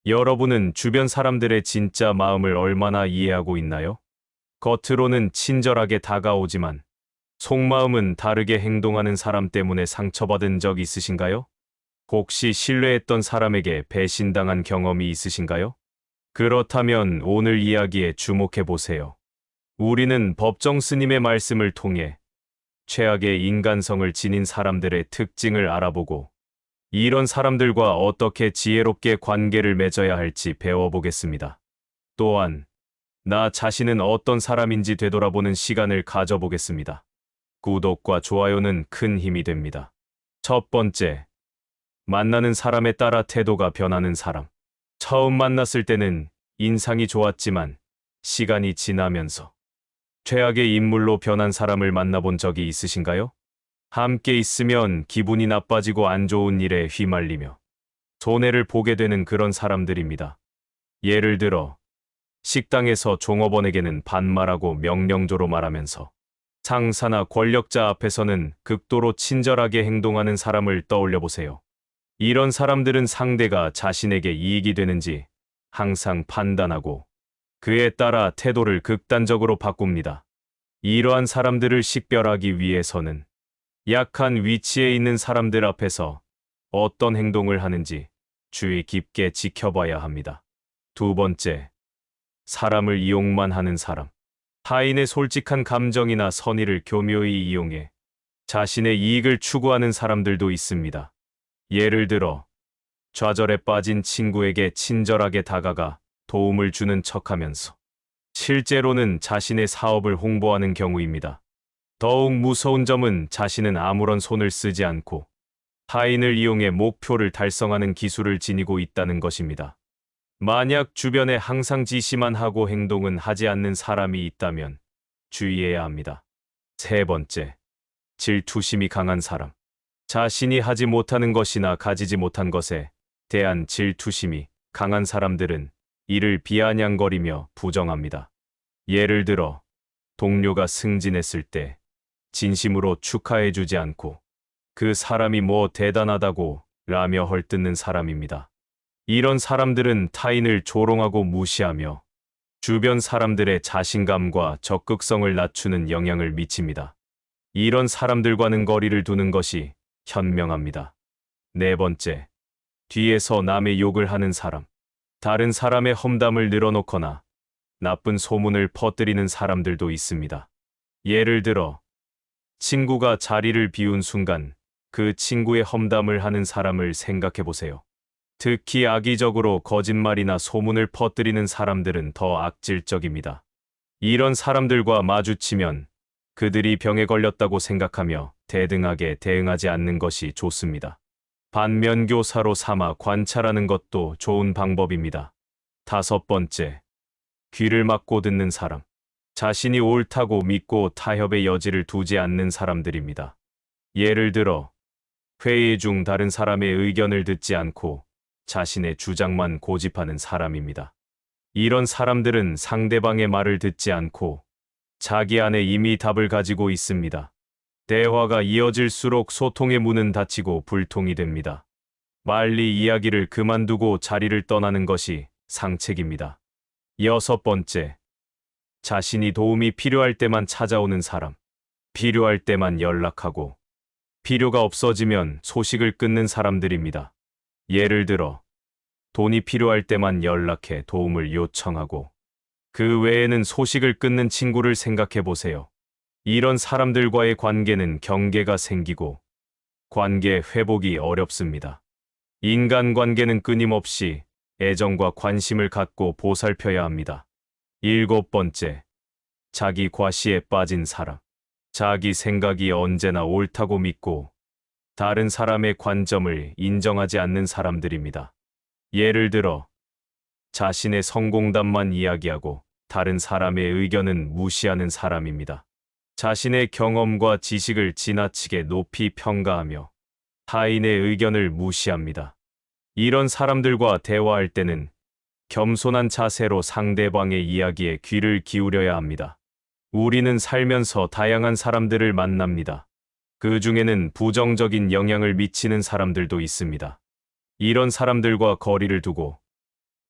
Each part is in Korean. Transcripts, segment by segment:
여러분은 주변 사람들의 진짜 마음을 얼마나 이해하고 있나요? 겉으로는 친절하게 다가오지만 속마음은 다르게 행동하는 사람 때문에 상처받은 적 있으신가요? 혹시 신뢰했던 사람에게 배신당한 경험이 있으신가요? 그렇다면 오늘 이야기에 주목해 보세요. 우리는 법정 스님의 말씀을 통해 최악의 인간성을 지닌 사람들의 특징을 알아보고 이런 사람들과 어떻게 지혜롭게 관계를 맺어야 할지 배워보겠습니다. 또한 나 자신은 어떤 사람인지 되돌아보는 시간을 가져보겠습니다. 구독과 좋아요는 큰 힘이 됩니다. 첫 번째, 만나는 사람에 따라 태도가 변하는 사람. 처음 만났을 때는 인상이 좋았지만 시간이 지나면서 최악의 인물로 변한 사람을 만나본 적이 있으신가요? 함께 있으면 기분이 나빠지고 안 좋은 일에 휘말리며 손해를 보게 되는 그런 사람들입니다. 예를 들어 식당에서 종업원에게는 반말하고 명령조로 말하면서 상사나 권력자 앞에서는 극도로 친절하게 행동하는 사람을 떠올려 보세요. 이런 사람들은 상대가 자신에게 이익이 되는지 항상 판단하고 그에 따라 태도를 극단적으로 바꿉니다. 이러한 사람들을 식별하기 위해서는 약한 위치에 있는 사람들 앞에서 어떤 행동을 하는지 주의 깊게 지켜봐야 합니다. 두 번째, 사람을 이용만 하는 사람. 타인의 솔직한 감정이나 선의를 교묘히 이용해 자신의 이익을 추구하는 사람들도 있습니다. 예를 들어 좌절에 빠진 친구에게 친절하게 다가가 도움을 주는 척하면서 실제로는 자신의 사업을 홍보하는 경우입니다. 더욱 무서운 점은 자신은 아무런 손을 쓰지 않고 타인을 이용해 목표를 달성하는 기술을 지니고 있다는 것입니다. 만약 주변에 항상 지시만 하고 행동은 하지 않는 사람이 있다면 주의해야 합니다. 세 번째, 질투심이 강한 사람. 자신이 하지 못하는 것이나 가지지 못한 것에 대한 질투심이 강한 사람들은 이를 비아냥거리며 부정합니다. 예를 들어 동료가 승진했을 때 진심으로 축하해주지 않고 그 사람이 뭐 대단하다고 라며 헐뜯는 사람입니다. 이런 사람들은 타인을 조롱하고 무시하며 주변 사람들의 자신감과 적극성을 낮추는 영향을 미칩니다. 이런 사람들과는 거리를 두는 것이 현명합니다. 네 번째, 뒤에서 남의 욕을 하는 사람. 다른 사람의 험담을 늘어놓거나 나쁜 소문을 퍼뜨리는 사람들도 있습니다. 예를 들어 친구가 자리를 비운 순간 그 친구의 험담을 하는 사람을 생각해 보세요. 특히 악의적으로 거짓말이나 소문을 퍼뜨리는 사람들은 더 악질적입니다. 이런 사람들과 마주치면 그들이 병에 걸렸다고 생각하며 대등하게 대응하지 않는 것이 좋습니다. 반면 교사로 삼아 관찰하는 것도 좋은 방법입니다. 다섯 번째, 귀를 막고 듣는 사람. 자신이 옳다고 믿고 타협의 여지를 두지 않는 사람들입니다. 예를 들어 회의 중 다른 사람의 의견을 듣지 않고 자신의 주장만 고집하는 사람입니다. 이런 사람들은 상대방의 말을 듣지 않고 자기 안에 이미 답을 가지고 있습니다. 대화가 이어질수록 소통의 문은 닫히고 불통이 됩니다. 빨리 이야기를 그만두고 자리를 떠나는 것이 상책입니다. 여섯 번째, 자신이 도움이 필요할 때만 찾아오는 사람. 필요할 때만 연락하고 필요가 없어지면 소식을 끊는 사람들입니다. 예를 들어 돈이 필요할 때만 연락해 도움을 요청하고 그 외에는 소식을 끊는 친구를 생각해 보세요. 이런 사람들과의 관계는 경계가 생기고 관계 회복이 어렵습니다. 인간관계는 끊임없이 애정과 관심을 갖고 보살펴야 합니다. 일곱 번째, 자기 과시에 빠진 사람. 자기 생각이 언제나 옳다고 믿고 다른 사람의 관점을 인정하지 않는 사람들입니다. 예를 들어 자신의 성공담만 이야기하고 다른 사람의 의견은 무시하는 사람입니다. 자신의 경험과 지식을 지나치게 높이 평가하며 타인의 의견을 무시합니다. 이런 사람들과 대화할 때는 겸손한 자세로 상대방의 이야기에 귀를 기울여야 합니다. 우리는 살면서 다양한 사람들을 만납니다. 그 중에는 부정적인 영향을 미치는 사람들도 있습니다. 이런 사람들과 거리를 두고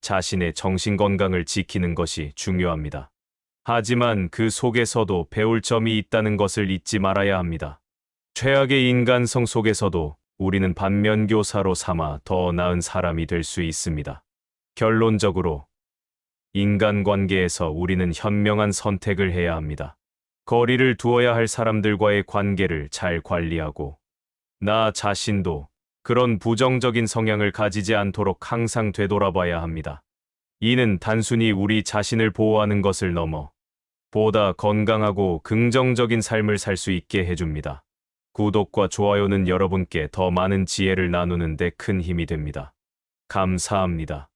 자신의 정신 건강을 지키는 것이 중요합니다. 하지만 그 속에서도 배울 점이 있다는 것을 잊지 말아야 합니다. 최악의 인간성 속에서도 우리는 반면교사로 삼아 더 나은 사람이 될 수 있습니다. 결론적으로 인간관계에서 우리는 현명한 선택을 해야 합니다. 거리를 두어야 할 사람들과의 관계를 잘 관리하고 나 자신도 그런 부정적인 성향을 가지지 않도록 항상 되돌아봐야 합니다. 이는 단순히 우리 자신을 보호하는 것을 넘어 보다 건강하고 긍정적인 삶을 살 수 있게 해줍니다. 구독과 좋아요는 여러분께 더 많은 지혜를 나누는 데 큰 힘이 됩니다. 감사합니다.